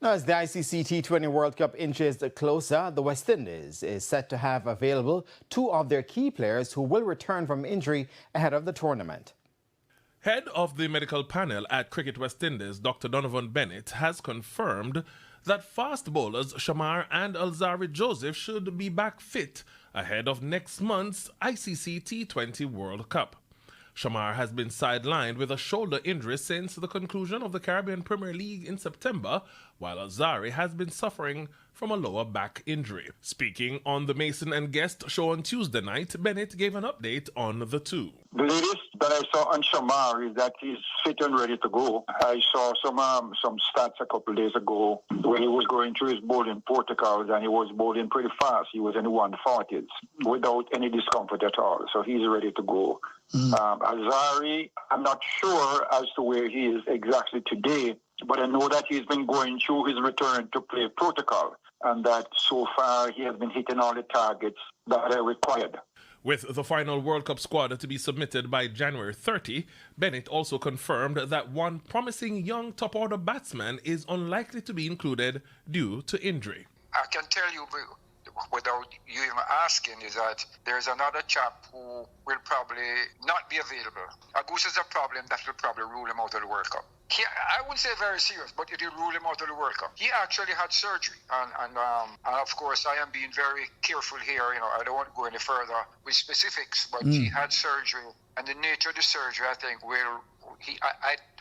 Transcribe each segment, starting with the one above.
Now, as the ICC T20 World Cup inches closer, the West Indies is set to have available two of their key players who will return from injury ahead of the tournament. Head of the medical panel at Cricket West Indies, Dr. Donovan Bennett, has confirmed that fast bowlers Shemar and Alzarri Joseph should be back fit ahead of next month's ICC T20 World Cup. Shemar has been sidelined with a shoulder injury since the conclusion of the Caribbean Premier League in September, while Alzarri has been suffering from a lower back injury. Speaking on the Mason and Guest show on Tuesday night, Bennett gave an update on the two. The latest that I saw on Shemar is that he's fit and ready to go. I saw some stats a couple of days ago when he was going through his bowling protocols and he was bowling pretty fast. He was in the 140s without any discomfort at all. So he's ready to go. Alzarri, I'm not sure as to where he is exactly today, but I know that he's been going through his return to play protocol and that so far he has been hitting all the targets that are required. With the final World Cup squad to be submitted by January 30, Bennett also confirmed that one promising young top-order batsman is unlikely to be included due to injury. I can tell you without you even asking is that there's another chap who will probably not be available. A goose is a problem that will probably rule him out of the World Cup. I wouldn't say very serious, but it will rule him out of the World Cup. He actually had surgery, and of course I am being very careful here. I don't want to go any further with specifics, but he had surgery, and the nature of the surgery, I think,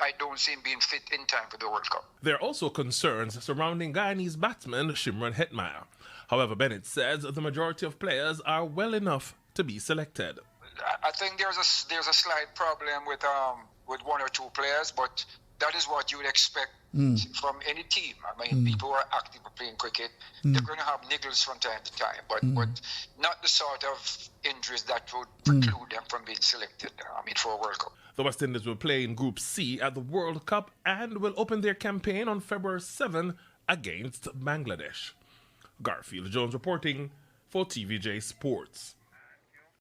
I don't see him being fit in time for the World Cup. There are also concerns surrounding Guyanese batsman Shemar Hetmeyer. However, Bennett says the majority of players are well enough to be selected. I think there's a slight problem with one or two players, but that is what you would expect from any team. I mean, people who are active playing cricket, they're going to have niggles from time to time, but not the sort of injuries that would preclude them from being selected, for a World Cup. The West Indies will play in Group C at the World Cup and will open their campaign on February 7 against Bangladesh. Garfield Jones reporting for TVJ Sports.